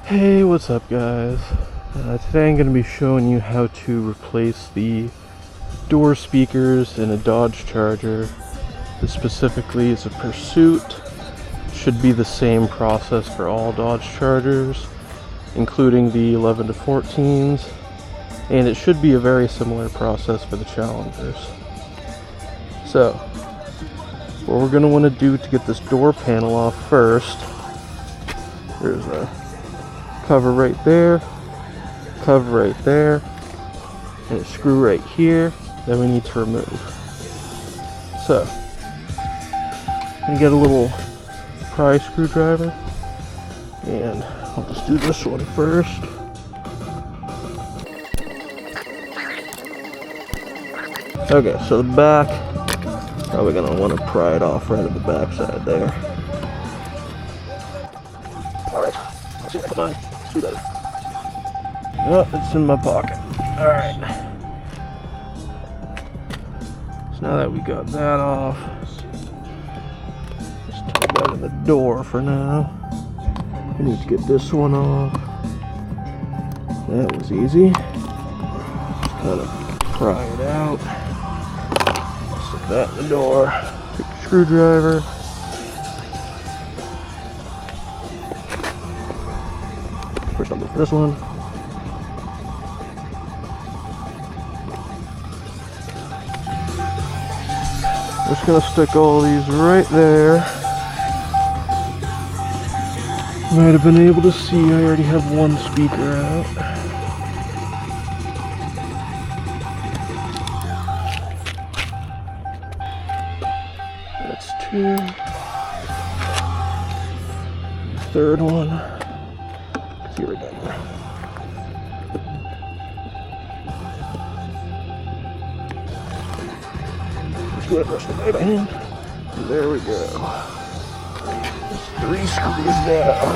Hey, what's up guys? Today I'm going to be showing you how to replace the door speakers in a Dodge Charger. This specifically is a Pursuit. Should be the same process for all Dodge Chargers, including the 11 to 14s, and it should be a very similar process for the Challengers. So, what we're going to want to do to get this door panel off first, there's a cover right there, and a screw right here that we need to remove. So, I'm going to get a little pry screwdriver, and I'll just do this one first. Okay, so the back, probably going to want to pry it off right at the back side there. Alright, let's see if I can find my screwdriver. Oh, it's in my pocket. Alright. So now that we got that off, let's tuck that in the door for now. We need to get this one off. That was easy. Just kind of pry it out. Stick that in the door. Take the screwdriver. First I'll do this one. Just gonna stick all these right there. Might have been able to see I already have one speaker out. That's two. Third one. Here we go. Rest of my hand. There we go. There's 3 screws down.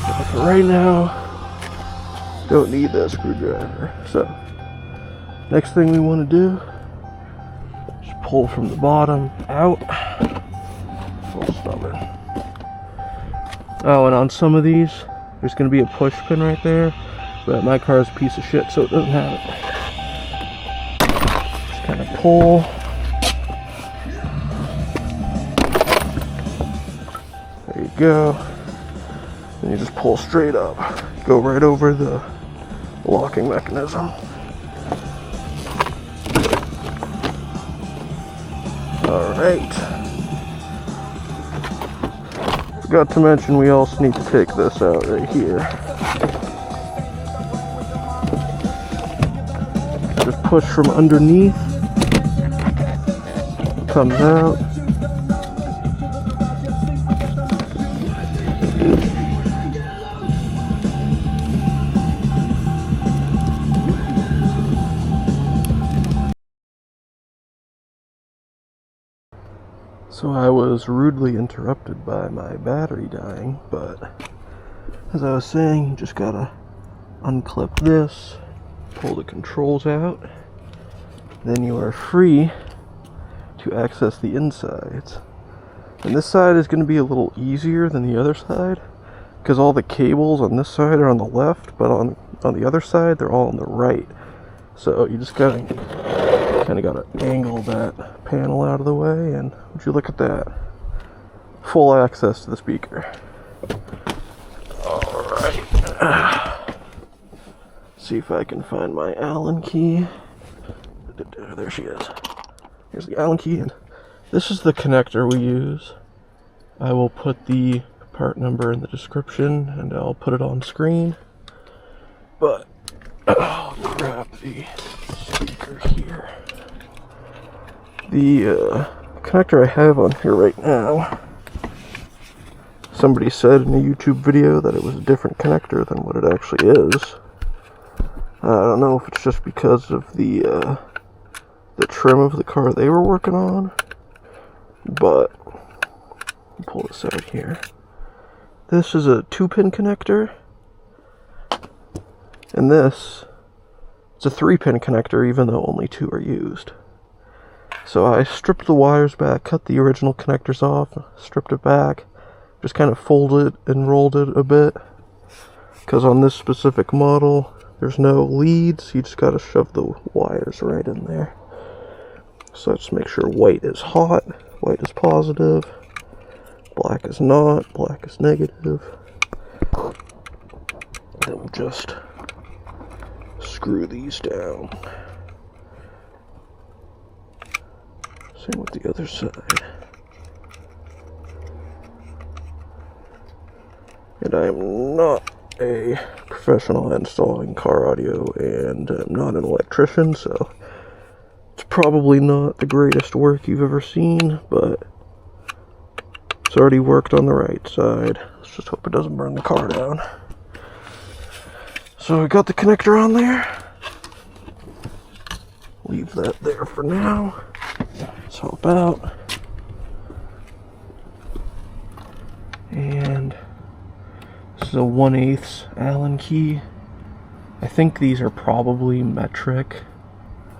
But for right now, don't need that screwdriver. So, next thing we want to do is pull from the bottom out. Full stubborn. Oh, and on some of these, there's going to be a push pin right there. But my car is a piece of shit, so it doesn't have it. Just kind of pull. There you go. And you just pull straight up. Go right over the locking mechanism. Alright. Forgot to mention we also need to take this out right here. Just push from underneath, comes out. So I was rudely interrupted by my battery dying, but as I was saying, you just gotta unclip this, pull the controls out, then you are free to access the insides. And this side is going to be a little easier than the other side, because all the cables on this side are on the left, but on the other side they're all on the right. So you just kind of got to angle that panel out of the way, and would you look at that? Full access to the speaker. Alright. See if I can find my Allen key. There she is. Here's the Allen key, and this is the connector we use. I will put the part number in the description, and I'll put it on screen. But I'll grab the speaker here. The connector I have on here right now, somebody said in a YouTube video that it was a different connector than what it actually is. I don't know if it's just because of the trim of the car they were working on, but I'll pull this out here. This is a 2-pin connector, and this is a 3-pin connector, even though only 2 are used. So I stripped the wires back, cut the original connectors off, stripped it back, just kind of folded and rolled it a bit. Because on this specific model, there's no leads, you just gotta shove the wires right in there. So let's make sure white is hot, white is positive, black is not, black is negative. Then we'll just screw these down. Same with the other side. And I am not a professional at installing car audio, and I'm not an electrician, so it's probably not the greatest work you've ever seen, but it's already worked on the right side. Let's just hope it doesn't burn the car down. So I got the connector on there. Leave that there for now. Let's help out. And this is a 1/8 Allen key. I think these are probably metric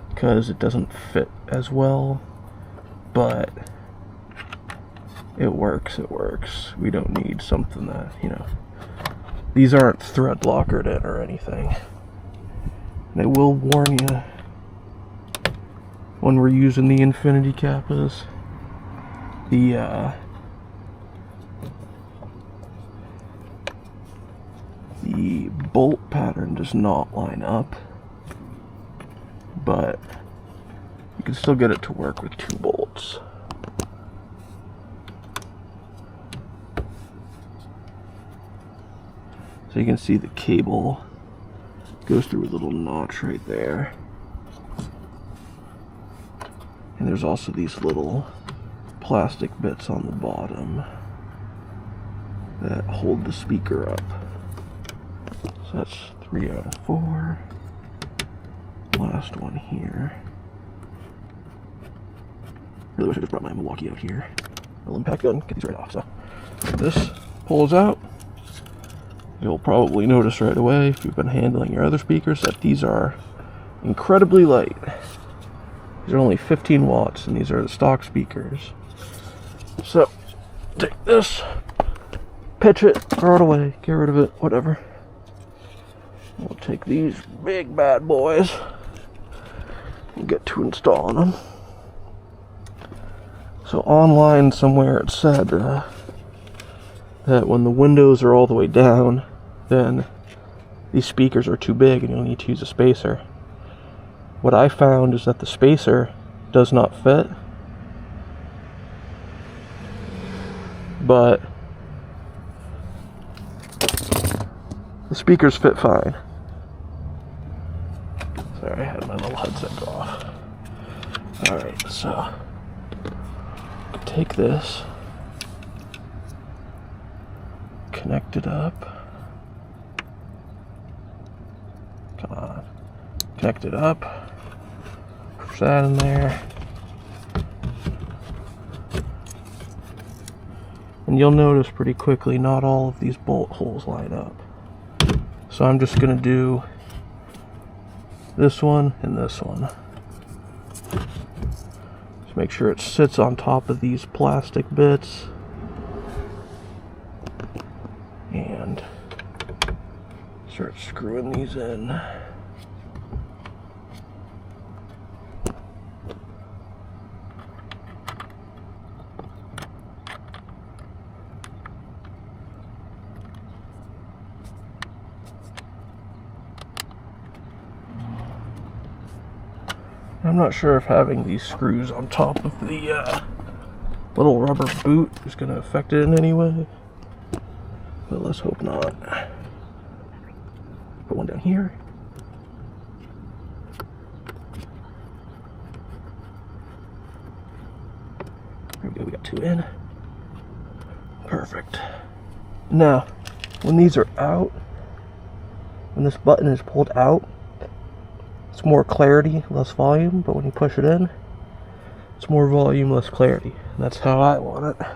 because it doesn't fit as well, but it works, it works. We don't need something that, you know, these aren't thread lockered in or anything. And I will warn you, when we're using the Infinity Kappas, the bolt pattern does not line up, but you can still get it to work with 2 bolts. So you can see the cable goes through a little notch right there. And there's also these little plastic bits on the bottom that hold the speaker up. So that's 3 out of 4. Last one here. Really wish I just brought my Milwaukee out here. I'll impact gun, get these right off. So this pulls out. You'll probably notice right away, if you've been handling your other speakers, that these are incredibly light. These are only 15 watts, and these are the stock speakers. So, take this, pitch it, throw it away, get rid of it, whatever. We'll take these big bad boys and get to installing them. So online somewhere it said that when the windows are all the way down, then these speakers are too big and you'll need to use a spacer. What I found is that the spacer does not fit, but the speakers fit fine. Sorry, I had my little headset off. Alright, so take this, connect it up. Come on. Connect it up. Push that in there. And you'll notice pretty quickly not all of these bolt holes line up. So I'm just going to do this one and this one. Just make sure it sits on top of these plastic bits. And start screwing these in. I'm not sure if having these screws on top of the little rubber boot is going to affect it in any way, but let's hope not. Put one down here. There we go, we got 2 in. Perfect. Now, when these are out, when this button is pulled out, it's more clarity, less volume, but when you push it in, it's more volume, less clarity. And that's how I want it.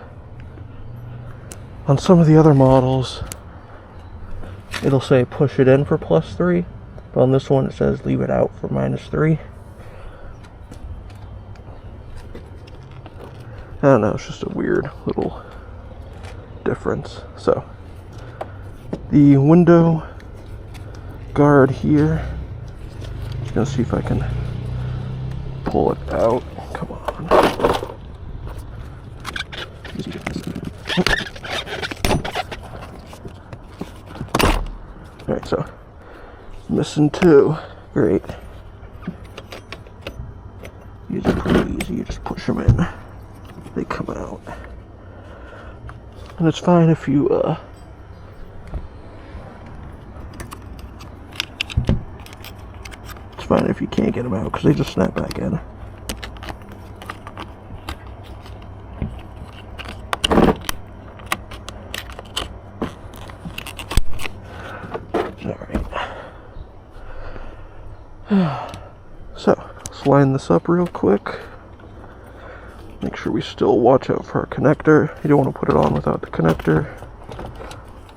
On some of the other models, it'll say push it in for +3, but on this one it says leave it out for -3. I don't know, it's just a weird little difference. So the window guard here, I'm gonna see if I can pull it out. Come on. Alright, so missing two. Great. These are pretty easy, you just push them in. They come out. And it's fine if you it's fine if you can't get them out, because they just snap back in. Alright. So, let's line this up real quick. Make sure we still watch out for our connector. You don't want to put it on without the connector.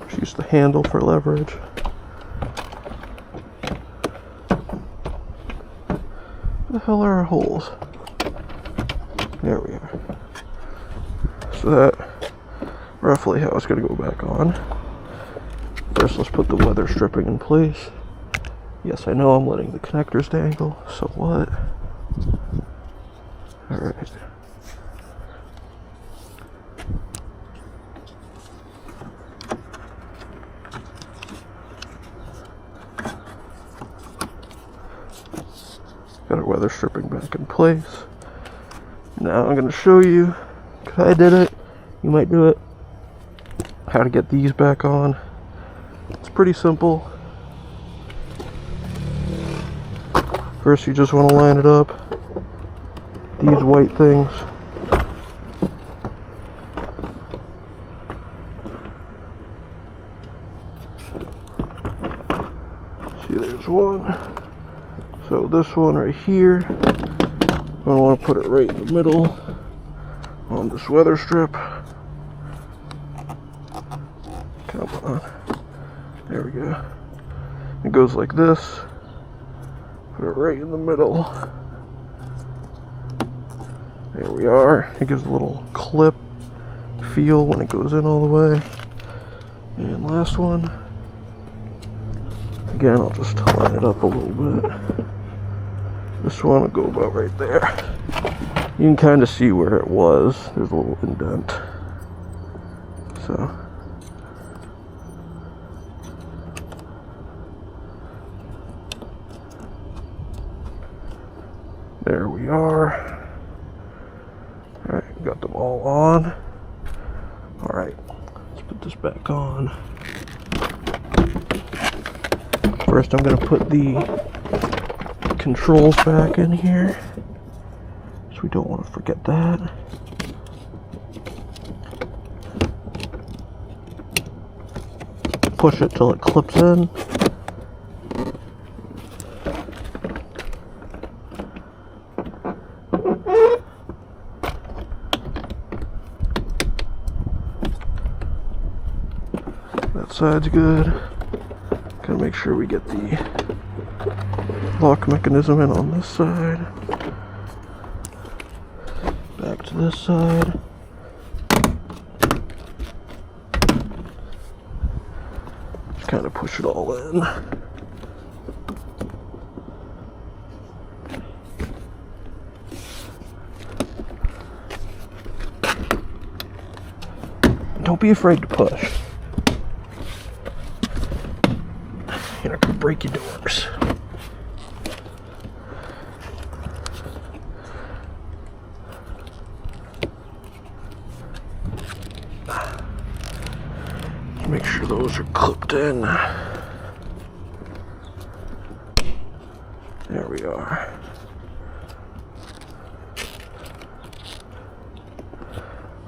Just use the handle for leverage. Where the hell are our holes? There we are. So that roughly how it's going to go back on. First, let's put the weather stripping in place. Yes, I know I'm letting the connectors dangle, so what? Alright. Got our weather stripping back in place. Now I'm going to show you, because I did it, you might do it, how to get these back on. It's pretty simple. First, you just want to line it up. These white things. See, there's one. So this one right here, I want to put it right in the middle on this weather strip. Come on. There we go. It goes like this. Put it right in the middle. There we are. It gives a little clip feel when it goes in all the way. And last one. Again, I'll just line it up a little bit. This one will go about right there. You can kind of see where it was. There's a little indent. So. There we are. Alright, got them all on. Alright, let's put this back on. First, I'm going to put the controls back in here, so we don't want to forget that. Push it till it clips in. That side's good. Gotta make sure we get the lock mechanism in on this side. Back to this side. Just kind of push it all in. Don't be afraid to push. You're not gonna break your doors. Make sure those are clipped in. There we are.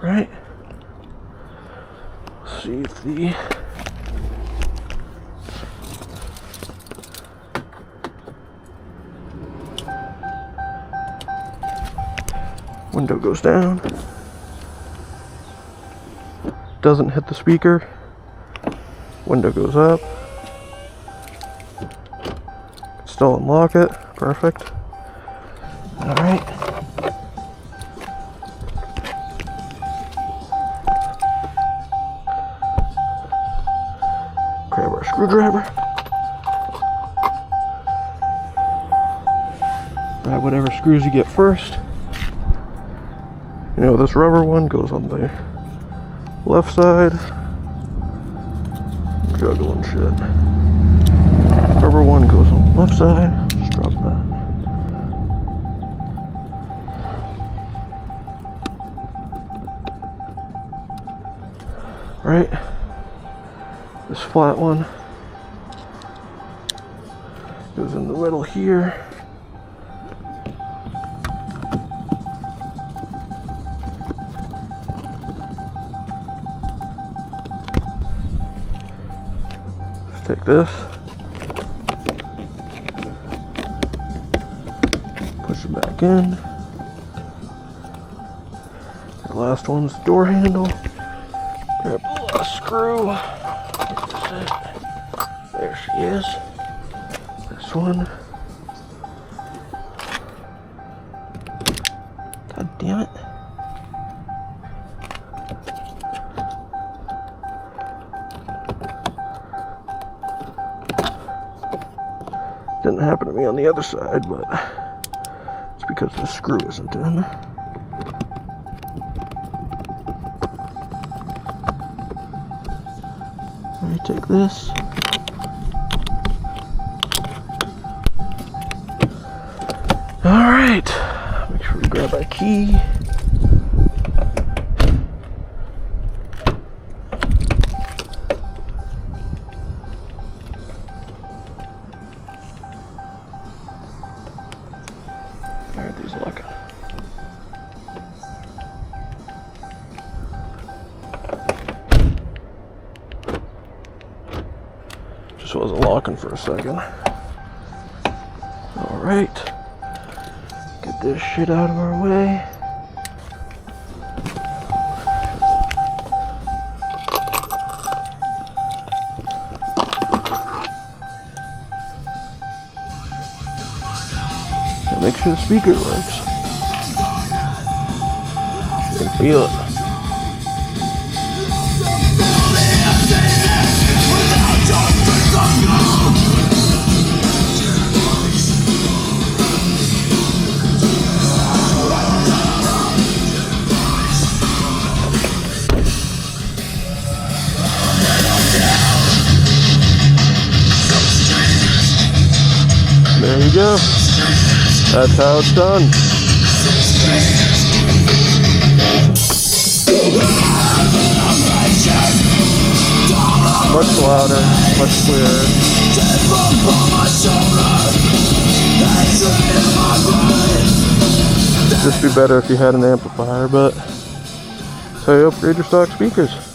Right. Let's see if the window goes down. Doesn't hit the speaker. Window goes up. Still unlock it. Perfect. Alright. screwdriver. Grab whatever screws you get first. You know, this rubber one goes on the left side. Juggling shit. Rubber one goes on the left side. Just drop that. Right. This flat one goes in the middle here. Take this, push it back in. The last one's the door handle. Grab a little screw. There she is. This one. God damn it. Didn't happen to me on the other side, but it's because the screw isn't in. I take this. Alright, make sure we grab our key. Aren't these looking? Just wasn't locking for a second. Alright. Get this shit out of our way. And make sure the speaker works. You can feel it. There you go. That's how it's done. Much louder, much clearer. This would be better if you had an amplifier, but so you upgrade your stock speakers.